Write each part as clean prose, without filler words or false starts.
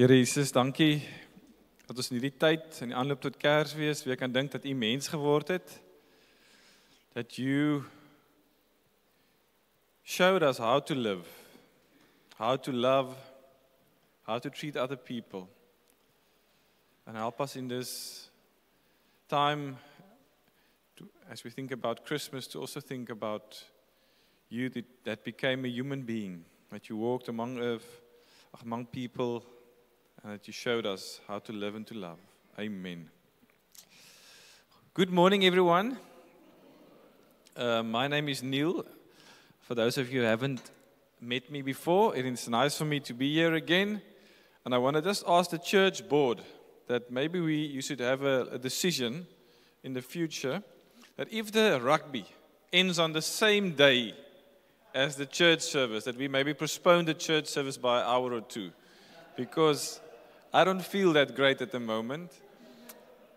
Here Jesus, dankie dat ons in hierdie tyd, in die aanloop tot Kersfees, weer kan dink dat U mens geword het. That you showed us how to live, how to love, how to treat other people. And help us in this time, as we think about Christmas, to also think about you that became a human being, that you walked among earth, among people, and that you showed us how to live and to love. Amen. Good morning, everyone. My name is Neil. For those of you who haven't met me before, it is nice for me to be here again. And I want to just ask the church board that maybe you should have a decision in the future that if the rugby ends on the same day as the church service, that we maybe postpone the church service by an hour or two. Because I don't feel that great at the moment.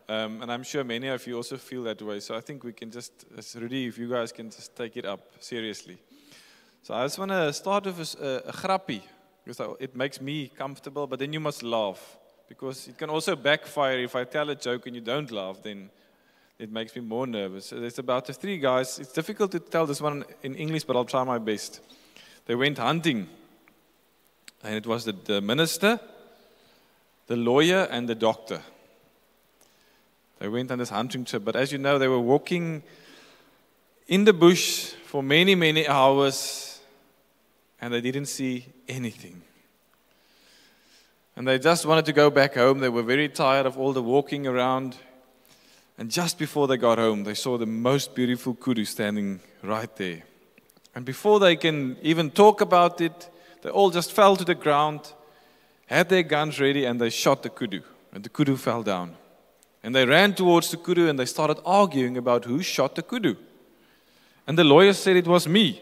And I'm sure many of you also feel that way. So I think we can just, Rudy, if you guys can just take it up seriously. So I just want to start with a grappie, because it makes me comfortable, but then you must laugh. Because it can also backfire if I tell a joke and you don't laugh, then it makes me more nervous. So there's about the three guys. It's difficult to tell this one in English, but I'll try my best. They went hunting. And it was the minister, the lawyer, and the doctor. They went on this hunting trip. But as you know, they were walking in the bush for many, many hours, and they didn't see anything. And they just wanted to go back home. They were very tired of all the walking around. And just before they got home, they saw the most beautiful kudu standing right there. And before they can even talk about it, they all just fell to the ground, had their guns ready, and they shot the kudu. And the kudu fell down. And they ran towards the kudu, and they started arguing about who shot the kudu. And the lawyer said, "It was me."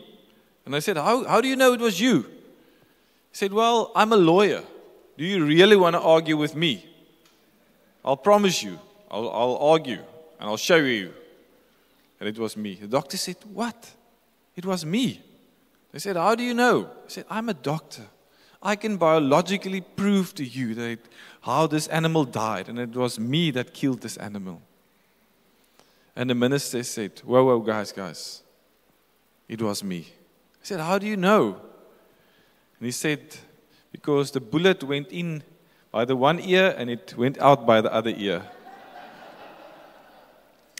And I said, how do you know it was you? He said, "Well, I'm a lawyer. Do you really want to argue with me? I'll promise you. I'll argue, and I'll show you." And it was me. The doctor said, "What? It was me." They said, "How do you know?" He said, "I'm a doctor. I can biologically prove to you that how this animal died, and it was me that killed this animal." And the minister said, Whoa, guys. It was me." I said, "How do you know?" And he said, "Because the bullet went in by the one ear and it went out by the other ear."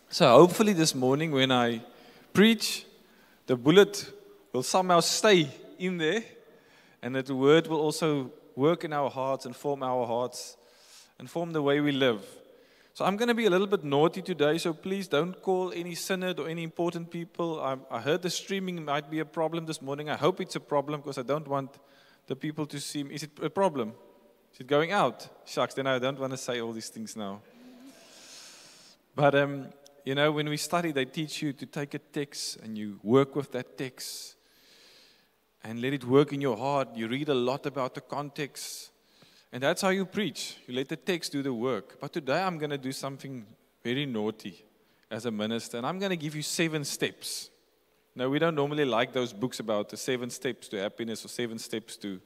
So hopefully this morning when I preach, the bullet will somehow stay in there, and that the word will also work in our hearts and form our hearts and form the way we live. So I'm going to be a little bit naughty today, so please don't call any synod or any important people. I heard the streaming might be a problem this morning. I hope it's a problem, because I don't want the people to see me. Is it a problem? Is it going out? Shucks, then I don't want to say all these things now. But you know, when we study, they teach you to take a text and you work with that text and let it work in your heart. You read a lot about the context, and that's how you preach. You let the text do the work. But today I'm going to do something very naughty as a minister, and I'm going to give you 7 steps. Now, we don't normally like those books about the 7 steps to happiness or 7 steps to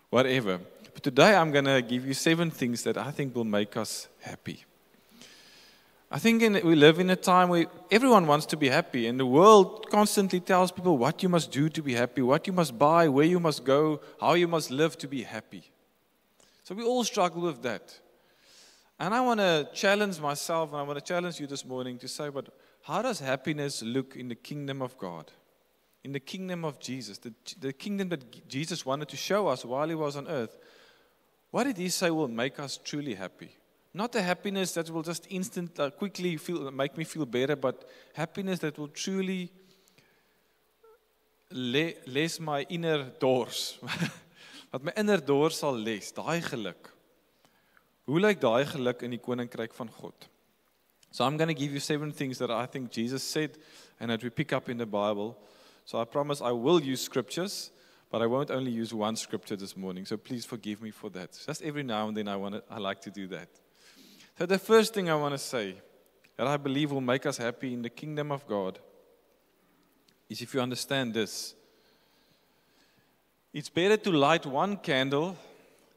whatever. But today I'm going to give you 7 things that I think will make us happy. I think we live in a time where everyone wants to be happy, and the world constantly tells people what you must do to be happy, what you must buy, where you must go, how you must live to be happy. So we all struggle with that. And I want to challenge myself, and I want to challenge you this morning to say, but how does happiness look in the kingdom of God? In the kingdom of Jesus, the kingdom that Jesus wanted to show us while He was on earth. What did He say will make us truly happy? Not the happiness that will just quickly make me feel better, but happiness that will truly les my inner doors. Wat my inner doors sal les, daai geluk. Hoe lyk daai geluk in die koninkryk van God? So I'm going to give you 7 things that I think Jesus said and that we pick up in the Bible. So I promise I will use scriptures, but I won't only use one scripture this morning. So please forgive me for that. Just every now and then I like to do that. So the first thing I want to say that I believe will make us happy in the kingdom of God is if you understand this. It's better to light one candle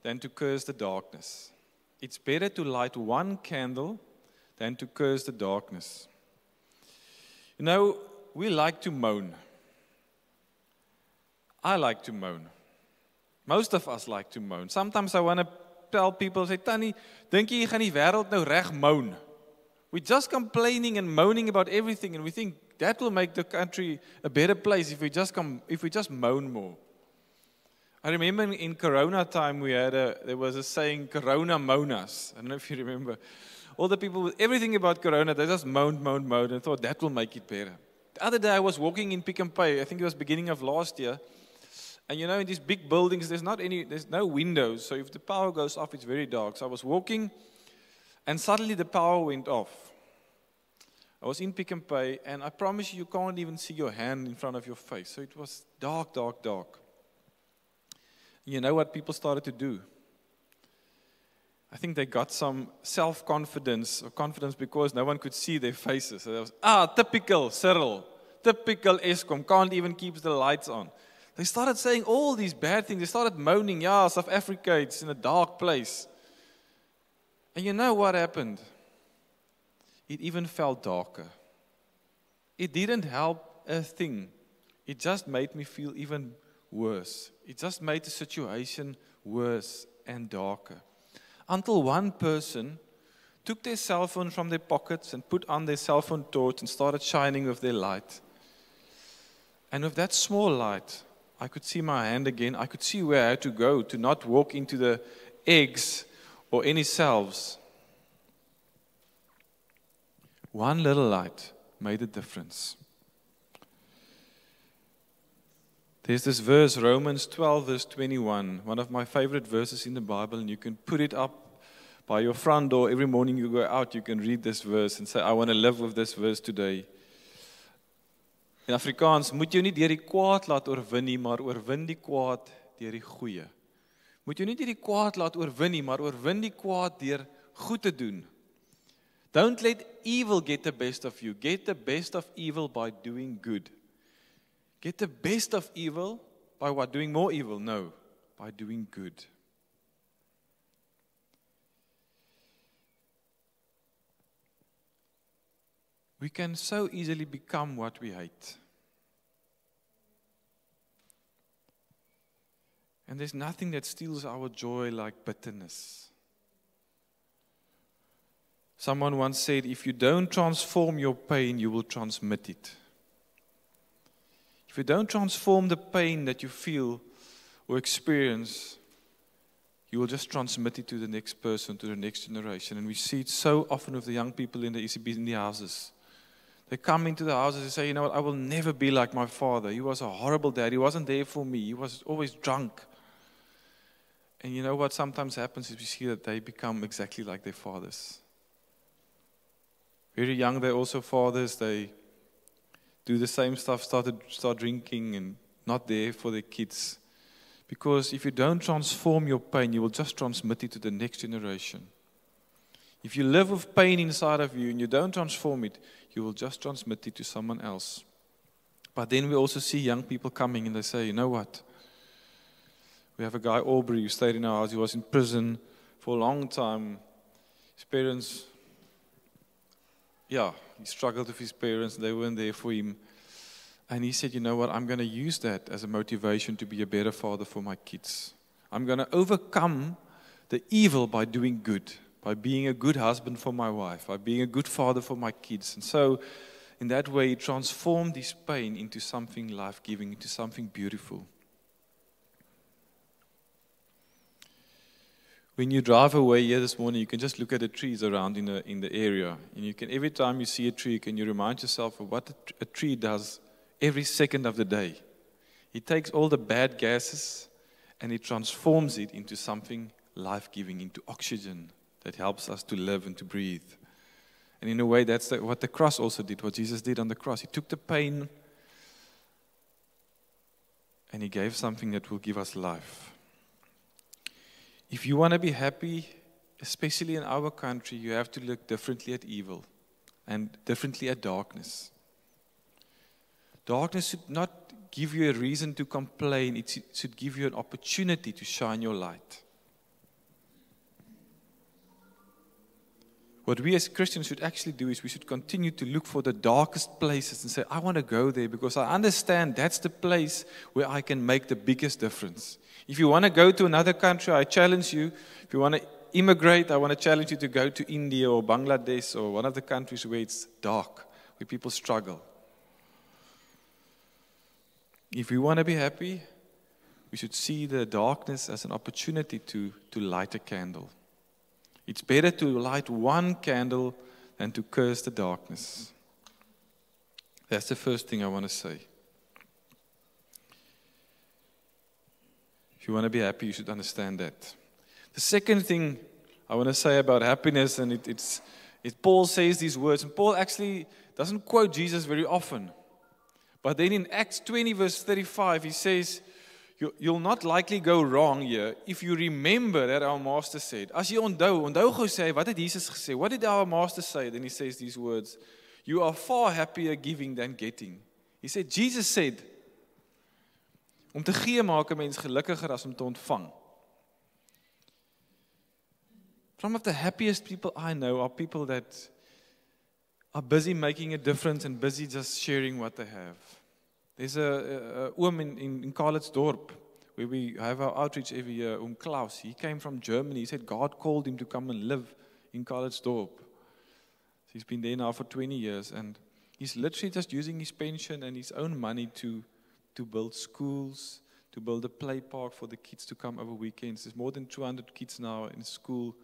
than to curse the darkness. It's better to light one candle than to curse the darkness. You know, we like to moan. I like to moan. Most of us like to moan. Sometimes I want to tell people, say, Tannie, dink jy gaan die wêreld nou reg moan? We're just complaining and moaning about everything, and we think that will make the country a better place if we just moan more. I remember in Corona time there was a saying, Corona monas. I don't know if you remember. All the people with everything about Corona, they just moaned, and thought that will make it better. The other day I was walking in Pick n Pay, I think it was beginning of last year, and you know, in these big buildings, there's no windows, so if the power goes off, it's very dark. So I was walking, and suddenly the power went off. I was in Pick n Pay, and I promise you can't even see your hand in front of your face. So it was dark, dark, dark. You know what people started to do? I think they got some self-confidence or confidence because no one could see their faces. So it was, typical Cyril, typical Eskom, can't even keep the lights on. They started saying all these bad things. They started moaning, South Africa, it's in a dark place. And you know what happened? It even felt darker. It didn't help a thing. It just made me feel even worse. It just made the situation worse and darker. Until one person took their cell phone from their pockets and put on their cell phone torch and started shining with their light. And with that small light, I could see my hand again. I could see where I had to go to not walk into the eggs or any cells. One little light made a difference. There's this verse, Romans 12, verse 21, one of my favorite verses in the Bible, and you can put it up by your front door. Every morning you go out, you can read this verse and say, I want to live with this verse today. In Afrikaans, moet jy nie deur die kwaad laat oorwin nie, maar oorwin die kwaad deur die goeie. Moet jy nie deur die kwaad laat oorwin nie, maar oorwin die kwaad deur goed te doen. Don't let evil get the best of you. Get the best of evil by doing good. Get the best of evil by what? Doing more evil? No, by doing good. We can so easily become what we hate. And there's nothing that steals our joy like bitterness. Someone once said, if you don't transform your pain, you will transmit it. If you don't transform the pain that you feel or experience, you will just transmit it to the next person, to the next generation. And we see it so often with the young people in the ECB, in the houses. They come into the houses and say, you know what, I will never be like my father. He was a horrible dad. He wasn't there for me. He was always drunk. And you know what sometimes happens is we see that they become exactly like their fathers. Very young, they're also fathers. They do the same stuff, start drinking and not there for their kids. Because if you don't transform your pain, you will just transmit it to the next generation. If you live with pain inside of you and you don't transform it, you will just transmit it to someone else. But then we also see young people coming and they say, you know what? We have a guy, Aubrey, who stayed in our house. He was in prison for a long time. His parents, he struggled with his parents. They weren't there for him. And he said, you know what, I'm going to use that as a motivation to be a better father for my kids. I'm going to overcome the evil by doing good, by being a good husband for my wife, by being a good father for my kids. And so, in that way, he transformed his pain into something life-giving, into something beautiful. When you drive away here this morning, you can just look at the trees around in the area. And you can, every time you see a tree, can you remind yourself of what a tree does every second of the day. It takes all the bad gases and it transforms it into something life-giving, into oxygen that helps us to live and to breathe. And in a way, that's what the cross also did, what Jesus did on the cross. He took the pain and he gave something that will give us life. If you want to be happy, especially in our country, you have to look differently at evil and differently at darkness. Darkness should not give you a reason to complain. It should give you an opportunity to shine your light. what we as Christians should actually do is we should continue to look for the darkest places and say, I want to go there because I understand that's the place where I can make the biggest difference. If you want to go to another country, I challenge you. If you want to immigrate, I want to challenge you to go to India or Bangladesh or one of the countries where it's dark, where people struggle. If we want to be happy, we should see the darkness as an opportunity to light a candle. It's better to light one candle than to curse the darkness. That's the first thing I want to say. If you want to be happy, you should understand that. The second thing I want to say about happiness, and Paul says these words, and Paul actually doesn't quote Jesus very often. But then in Acts 20 verse 35, he says, you'll not likely go wrong here if you remember that our Master said. As jy onthou gou sê, wat het Jesus gesê? What did our Master say? Then he says these words, you are far happier giving than getting. He said, Jesus said, om te gee maak 'n mens gelukkiger as om te ontvang. Some of the happiest people I know are people that are busy making a difference and busy just sharing what they have. There's a oom in Karlitsdorp where we have our outreach every year, Klaus. He came from Germany. He said God called him to come and live in Karlitsdorp. So he's been there now for 20 years and he's literally just using his pension and his own money to build schools, to build a play park for the kids to come over weekends. There's more than 200 kids now in school.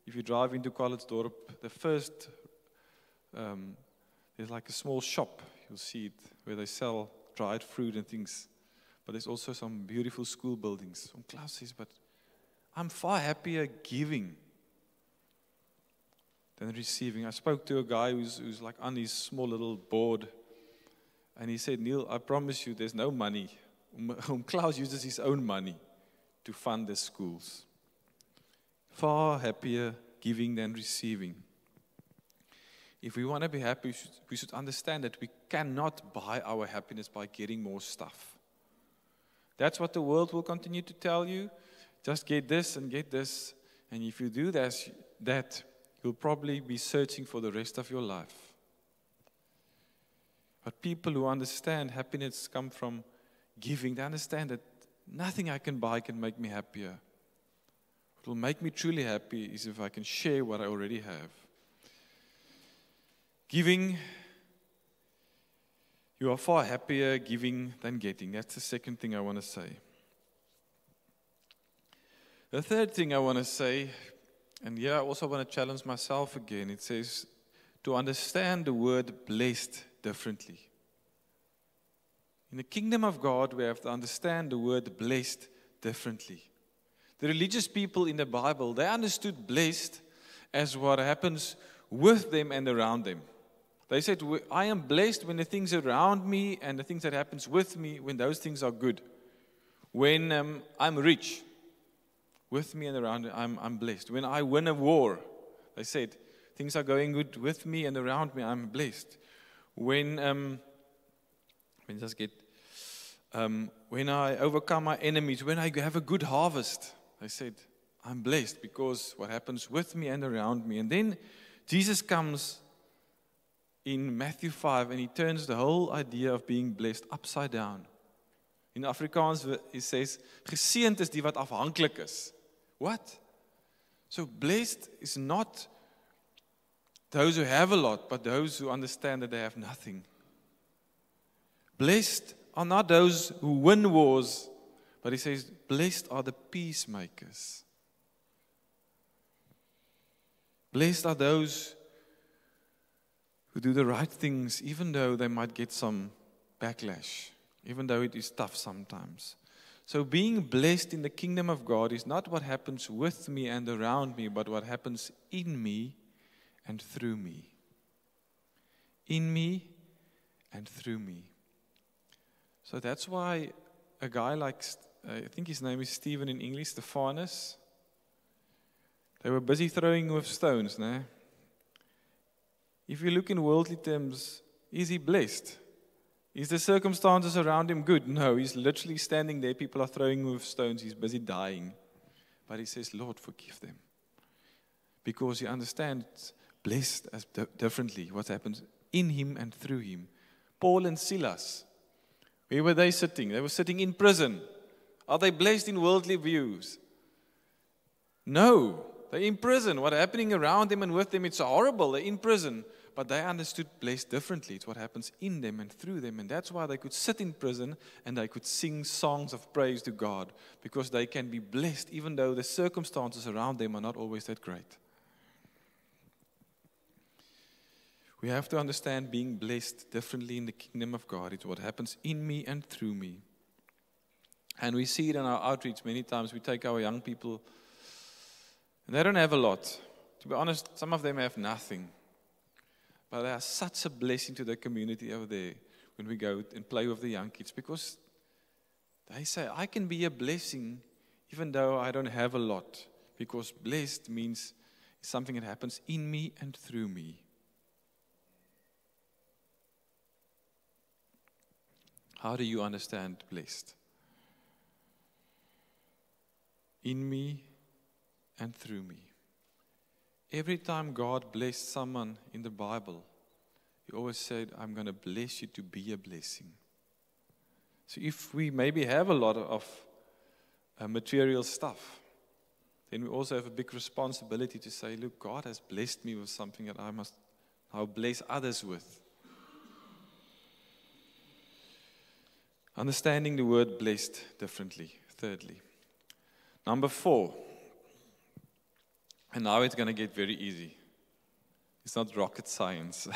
If you drive into Karlitsdorp, the first, there's like a small shop, you'll see it, where they sell dried fruit and things. But there's also some beautiful school buildings. Some classes, but I'm far happier giving than receiving. I spoke to a guy who's like on his small little board, and he said, Neil, I promise you there's no money. Klaus uses his own money to fund the schools. Far happier giving than receiving. If we want to be happy, we should understand that we cannot buy our happiness by getting more stuff. That's what the world will continue to tell you. Just get this and get this. And if you do that, you'll probably be searching for the rest of your life. But people who understand happiness come from giving. They understand that nothing I can buy can make me happier. What will make me truly happy is if I can share what I already have. Giving, you are far happier giving than getting. That's the second thing I want to say. The third thing I want to say, and here I also want to challenge myself again. It says to understand the word blessed differently. In the kingdom of God, we have to understand the word blessed differently. The religious people in the Bible, they understood blessed as what happens with them and around them. They said, I am blessed when the things around me and the things that happens with me, when those things are good. When I'm rich, with me and around me, I'm blessed. When I win a war, they said, things are going good with me and around me, I'm blessed. When I overcome my enemies, when I have a good harvest, they said, I'm blessed because what happens with me and around me. And then Jesus comes in Matthew 5 and he turns the whole idea of being blessed upside down. In Afrikaans, he says, geseënd is die wat afhanklik is. What? So blessed is not those who have a lot, but those who understand that they have nothing. Blessed are not those who win wars, but he says, blessed are the peacemakers. Blessed are those who do the right things, even though they might get some backlash, even though it is tough sometimes. So being blessed in the kingdom of God is not what happens with me and around me, but what happens in me and through me. In me and through me. So that's why a guy like, I think his name is Stephen in English, Stephanus, they were busy throwing with stones, no? If you look in worldly terms, is he blessed? Is the circumstances around him good? No, he's literally standing there. People are throwing with stones. He's busy dying. But he says, Lord, forgive them. Because he understands blessed as differently, what happens in him and through him. Paul and Silas, where were they sitting? They were sitting in prison. Are they blessed in worldly views? No, they're in prison. What's happening around them and with them, it's horrible. They're in prison. But they understood blessed differently. It's what happens in them and through them. And that's why they could sit in prison and they could sing songs of praise to God. Because they can be blessed even though the circumstances around them are not always that great. We have to understand being blessed differently in the kingdom of God. It's what happens in me and through me. And we see it in our outreach many times. We take our young people, and they don't have a lot. To be honest, some of them have nothing. But they are such a blessing to the community over there when we go and play with the young kids. Because they say, I can be a blessing even though I don't have a lot. Because blessed means something that happens in me and through me. How do you understand blessed? In me and through me. Every time God blessed someone in the Bible, He always said, I'm going to bless you to be a blessing. So if we maybe have a lot of material stuff, then we also have a big responsibility to say, look, God has blessed me with something that I'll bless others with. Understanding the word blessed differently, thirdly. Number 4, and now it's going to get very easy. It's not rocket science.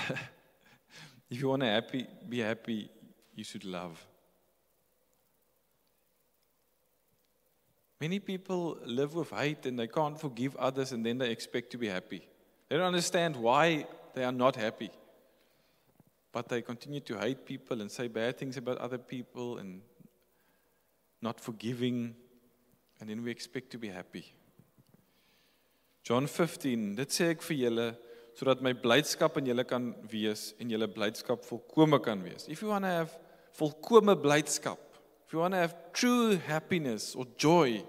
If you want to be happy, you should love. Many people live with hate and they can't forgive others and then they expect to be happy. They don't understand why they are not happy. But they continue to hate people and say bad things about other people and not forgiving. And then we expect to be happy. John 15, dit sê ek vir julle, sodat my blydskap in julle kan wees en julle blydskap volkome kan wees. If you want to have volkome blydskap, if you want to have true happiness or joy,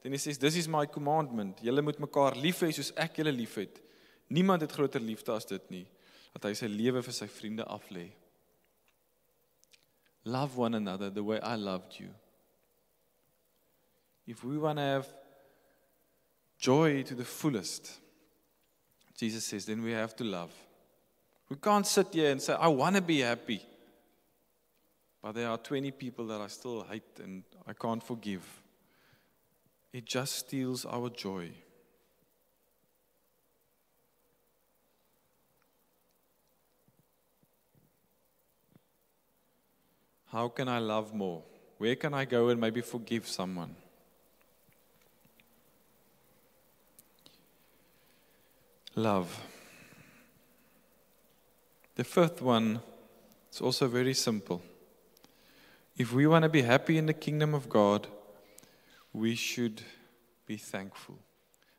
then he says, this is my commandment. Julle moet mekaar lief hê soos ek julle lief het. Niemand het groter liefde as dit nie, dat hy sy lewe vir sy vriende aflê. Love one another the way I loved you. If we want to have joy to the fullest, Jesus says, then we have to love. We can't sit here and say, I want to be happy. But there are 20 people that I still hate and I can't forgive. It just steals our joy. How can I love more? Where can I go and maybe forgive someone? Love. The fifth one is also very simple. If we want to be happy in the kingdom of God, we should be thankful.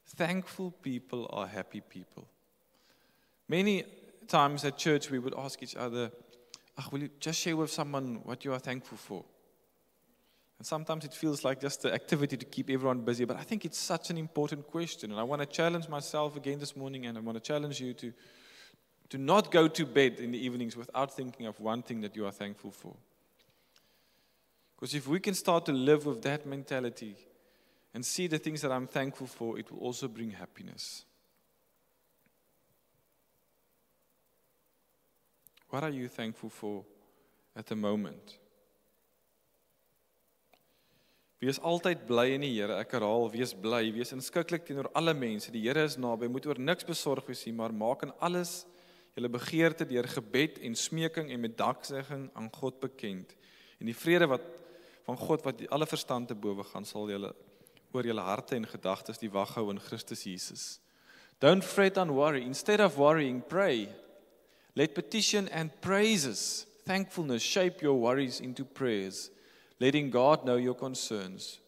Thankful people are happy people. Many times at church we would ask each other, will you just share with someone what you are thankful for? And sometimes it feels like just the activity to keep everyone busy, but I think it's such an important question. And I want to challenge myself again this morning, and I want to challenge you to not go to bed in the evenings without thinking of one thing that you are thankful for. Because if we can start to live with that mentality and see the things that I'm thankful for, it will also bring happiness. What are you thankful for at the moment? Wees altyd bly in die Here. Ek herhaal, wees bly, wees inskikkelik teenoor alle mense. Die Here is naby. Moet oor niks besorg wees nie, maar maak in alles julle begeerte deur gebed en smeking en met danksegging aan God bekend. En die vrede van God wat alle verstand te bowe gaan, sal julle oor julle harte en gedagtes die wag hou in Christus Jesus. Don't fret and worry. Instead of worrying, pray. Let petition and praises, thankfulness shape your worries into prayers. Letting God know your concerns.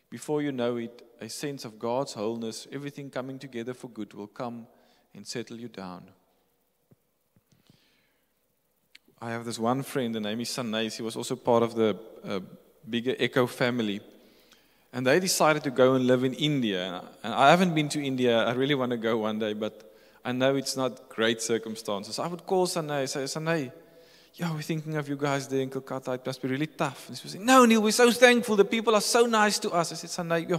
Before you know it, a sense of God's wholeness, everything coming together for good, will come and settle you down. I have this one friend, the name is Sanais. He was also part of the bigger Echo family. And they decided to go and live in India. And I haven't been to India. I really want to go one day, but I know it's not great circumstances. I would call Sanay, say, Sanay, yeah, we're thinking of you guys there in Kolkata. It must be really tough. And she was saying, no, Neil, we're so thankful. The people are so nice to us. I said, Sanay, yeah,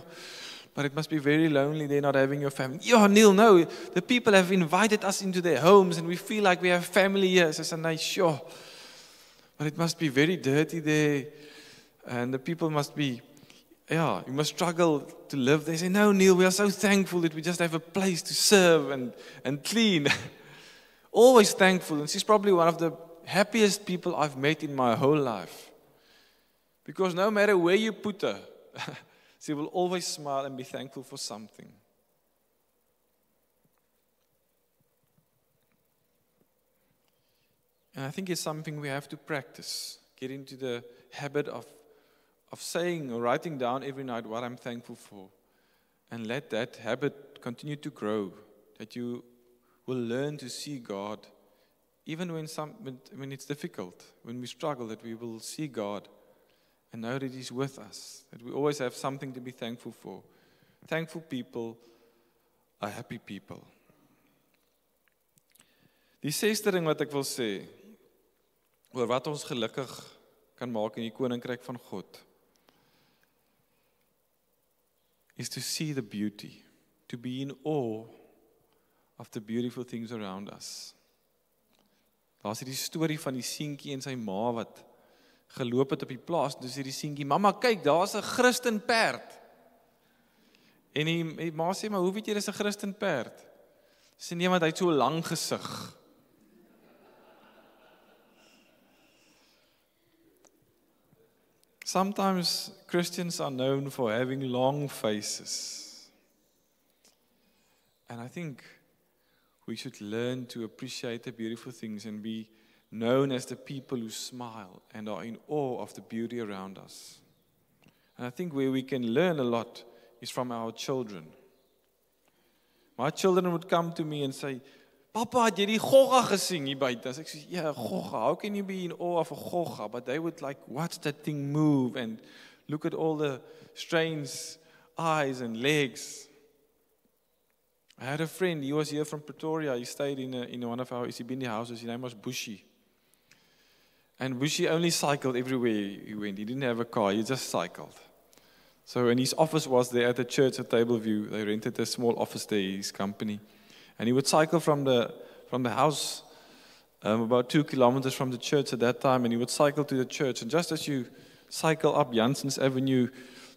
but it must be very lonely there not having your family. Yeah, Neil, no, the people have invited us into their homes and we feel like we have family here. I said, Sanay, sure, but it must be very dirty there. And the people must be, yeah, you must struggle to live. They say, no, Neil, we are so thankful that we just have a place to serve and clean. Always thankful. And she's probably one of the happiest people I've met in my whole life. Because no matter where you put her, she will always smile and be thankful for something. And I think it's something we have to practice. Get into the habit of saying or writing down every night what I'm thankful for. And let that habit continue to grow. That you will learn to see God. Even when it's difficult, when we struggle, that we will see God and know that He's with us. That we always have something to be thankful for. Thankful people are happy people. Die 6ste ding wat ek wil sê, oor wat ons gelukkig kan maak in die koninkryk van God, is to see the beauty, to be in awe of the beautiful things around us. Daar's hierdie storie van die seentjie en sy ma wat geloop het op die plaas, en toe sê die seentjie, mamma kyk, daar's 'n Christen perd. En die ma sê, maar hoe weet jy dis 'n Christen perd? Sê nee, want hy het so 'n lang gesig. Sometimes Christians are known for having long faces. And I think we should learn to appreciate the beautiful things and be known as the people who smile and are in awe of the beauty around us. And I think where we can learn a lot is from our children. My children would come to me and say, Papa, het jy die gogga gesien hier buite? As ek sê, yeah, gogga. How can you be in awe of a gogga? But they would like watch that thing move and look at all the strange eyes and legs. I had a friend, he was here from Pretoria. He stayed in one of our Isibindi houses. His name was Bushi. And Bushi only cycled everywhere he went. He didn't have a car, he just cycled. So, and his office was there at the church at Tableview. They rented a small office there, his company. And he would cycle from the house about 2 kilometers from the church at that time, and he would cycle to the church. And just as you cycle up Jansen's Avenue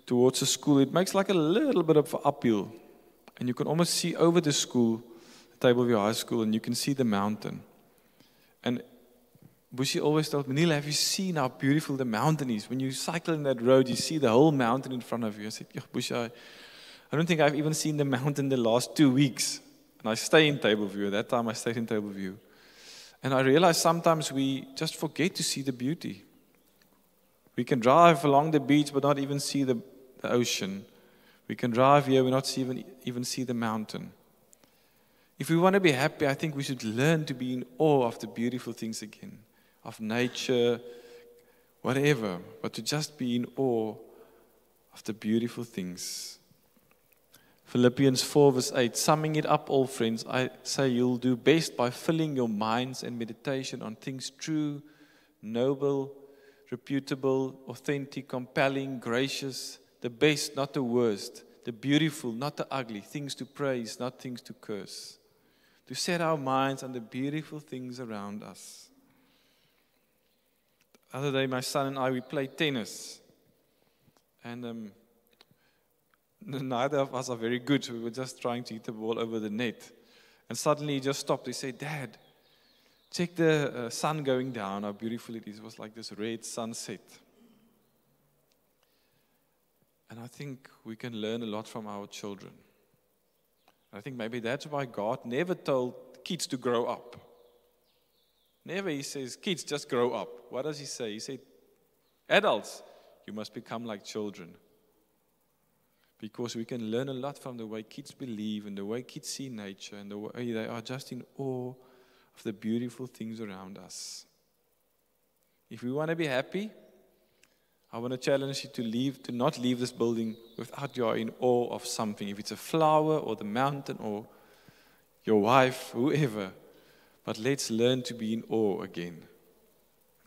towards the school, it makes like a little bit of an uphill. And you can almost see over the school, Tableview High School, and you can see the mountain. And Bushi always told me, Neil, have you seen how beautiful the mountain is? When you cycle in that road, you see the whole mountain in front of you. I said, Bushi, I don't think I've even seen the mountain the last 2 weeks. And I stay in Tableview. At that time, I stayed in Tableview. And I realized sometimes we just forget to see the beauty. We can drive along the beach, but not even see the ocean. We can drive here, we not even see the mountain. If we want to be happy, I think we should learn to be in awe of the beautiful things again, of nature, whatever, but to just be in awe of the beautiful things. Philippians 4 verse 8, summing it up, all friends, I say you'll do best by filling your minds and meditation on things true, noble, reputable, authentic, compelling, gracious, the best, not the worst, the beautiful, not the ugly, things to praise, not things to curse. To set our minds on the beautiful things around us. The other day, my son and I, we played tennis. And neither of us are very good. We were just trying to hit the ball over the net. And suddenly he just stopped. He said, Dad, check the sun going down, how beautiful it is. It was like this red sunset. And I think we can learn a lot from our children. I think maybe that's why God never told kids to grow up. Never He says, kids, just grow up. What does He say? He said, adults, you must become like children. Because we can learn a lot from the way kids believe and the way kids see nature and the way they are just in awe of the beautiful things around us. If we want to be happy, I want to challenge you to not leave this building without you are in awe of something. If it's a flower or the mountain or your wife, whoever. But let's learn to be in awe again,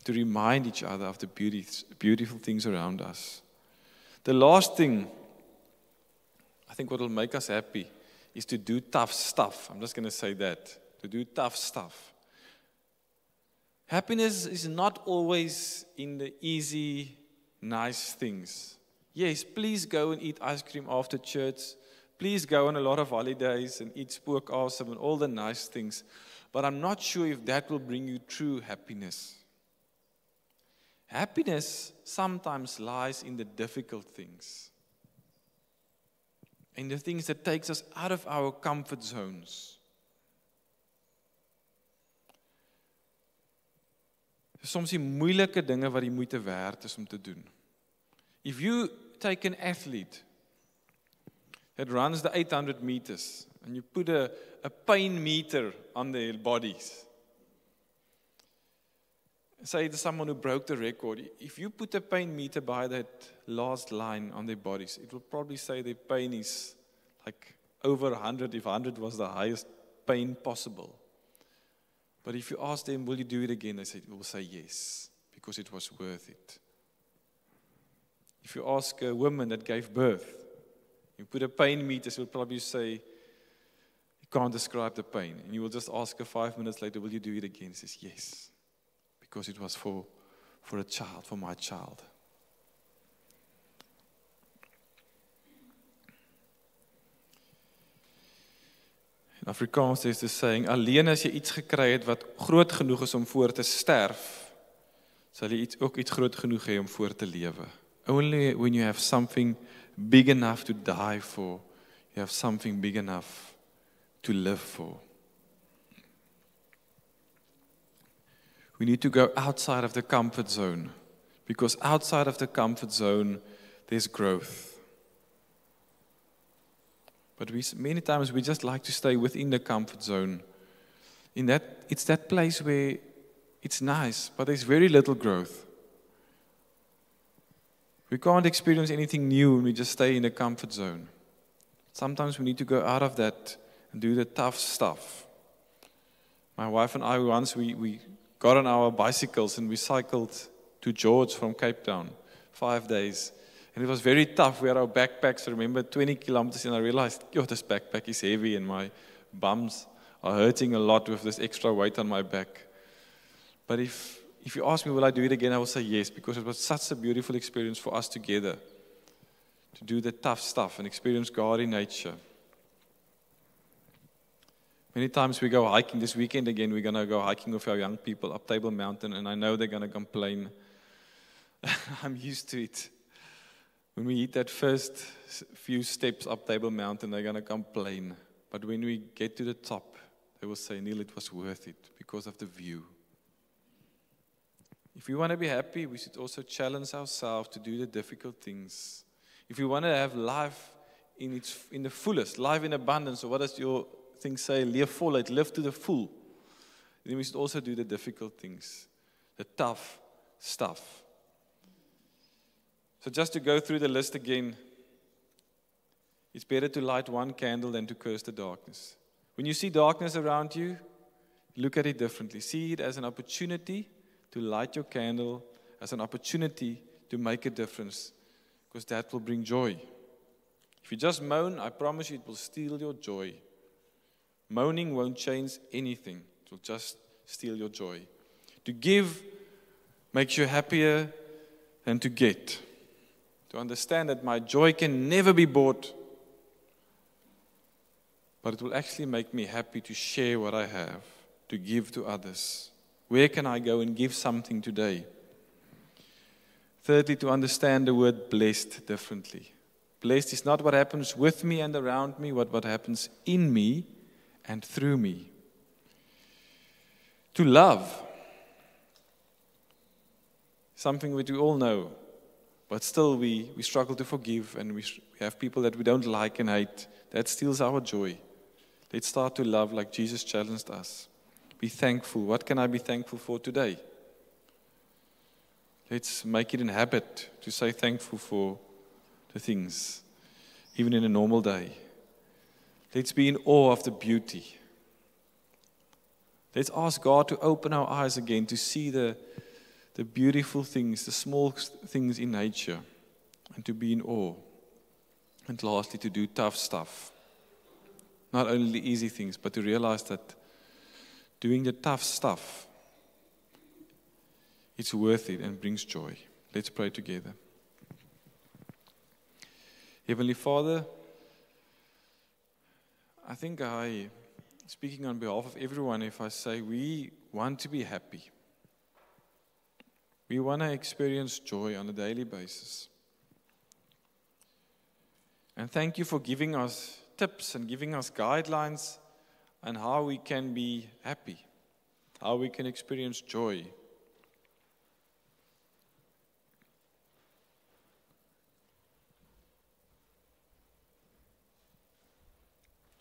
to remind each other of the beautiful things around us. The last thing, I think what will make us happy is to do tough stuff. I'm just going to say that, to do tough stuff. Happiness is not always in the easy, nice things. Yes, please go and eat ice cream after church. Please go on a lot of holidays and eat spookawesome and all the nice things. But I'm not sure if that will bring you true happiness. Happiness sometimes lies in the difficult things. In the things that takes us out of our comfort zones. Soms die moeilike dinge wat die moeite werd is om te doen. If you take an athlete that runs the 800 meters and you put a pain meter on their bodies, say to someone who broke the record, if you put a pain meter by that last line on their bodies, it will probably say their pain is like over 100, if 100 was the highest pain possible. But if you ask them, will you do it again? They will say yes, because it was worth it. If you ask a woman that gave birth, you put a pain meter, she will probably say, you can't describe the pain. And you will just ask her 5 minutes later, will you do it again? She says yes, because it was for a child, for my child. In Afrikaans is dit saying, alleen as jy iets gekry het wat groot genoeg is om voor te sterf, sal jy ook iets groot genoeg hê om voor te lewe. Only when you have something big enough to die for, you have something big enough to live for. We need to go outside of the comfort zone, because outside of the comfort zone, there's growth. But many times we just like to stay within the comfort zone. It's that place where it's nice, but there's very little growth. We can't experience anything new when we just stay in the comfort zone. Sometimes we need to go out of that and do the tough stuff. My wife and I once, we got on our bicycles and we cycled to George from Cape Town, 5 days. And it was very tough. We had our backpacks, I remember 20 kilometers, and I realized, this backpack is heavy and my bums are hurting a lot with this extra weight on my back. But if you ask me, will I do it again, I will say yes, because it was such a beautiful experience for us together to do the tough stuff and experience God in nature. Many times we go hiking. This weekend again, we're going to go hiking with our young people up Table Mountain, and I know they're going to complain. I'm used to it. When we hit that first few steps up Table Mountain, they're going to complain. But when we get to the top, they will say, Neil, it was worth it because of the view. If we want to be happy, we should also challenge ourselves to do the difficult things. If we want to have life in the fullest, life in abundance, or what does your thing say? Leef voluit, live to the full. Then we should also do the difficult things, the tough stuff. So just to go through the list again, it's better to light one candle than to curse the darkness. When you see darkness around you, look at it differently. See it as an opportunity to light your candle, as an opportunity to make a difference, because that will bring joy. If you just moan, I promise you it will steal your joy. Moaning won't change anything. It will just steal your joy. To give makes you happier than to get. To understand that my joy can never be bought, but it will actually make me happy to share what I have, to give to others. Where can I go and give something today? Thirdly, to understand the word blessed differently. Blessed is not what happens with me and around me, but what happens in me and through me. To love, something which we all know, but still we struggle to forgive, and we have people that we don't like and hate. That steals our joy. Let's start to love like Jesus challenged us. Be thankful. What can I be thankful for today? Let's make it a habit to say thankful for the things, even in a normal day. Let's be in awe of the beauty. Let's ask God to open our eyes again to see the beautiful things, the small things in nature, and to be in awe. And lastly, to do tough stuff. Not only the easy things, but to realize that doing the tough stuff, it's worth it and brings joy. Let's pray together. Heavenly Father, I think speaking on behalf of everyone, if I say we want to be happy. We want to experience joy on a daily basis. And thank you for giving us tips and giving us guidelines on how we can be happy, how we can experience joy.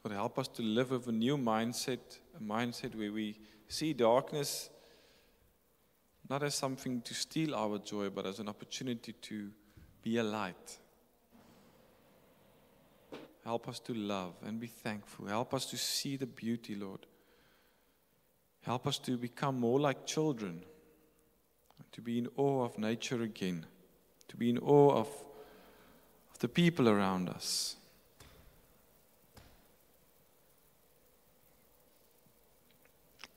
Lord, help us to live with a new mindset, a mindset where we see darkness not as something to steal our joy, but as an opportunity to be a light. Help us to love and be thankful. Help us to see the beauty, Lord. Help us to become more like children, to be in awe of nature again, to be in awe of the people around us.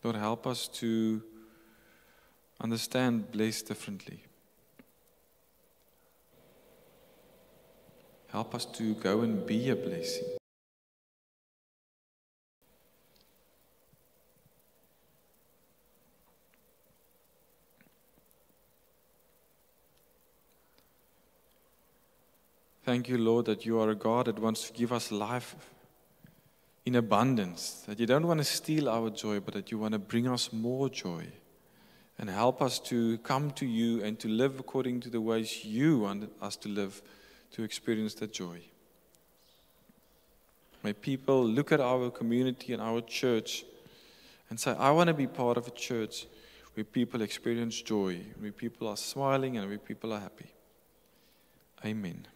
Lord, help us to understand bless differently. Help us to go and be a blessing. Thank you, Lord, that you are a God that wants to give us life in abundance, that you don't want to steal our joy, but that you want to bring us more joy and help us to come to you and to live according to the ways you want us to live, to experience that joy. May people look at our community and our church and say, I want to be part of a church where people experience joy, where people are smiling and where people are happy. Amen.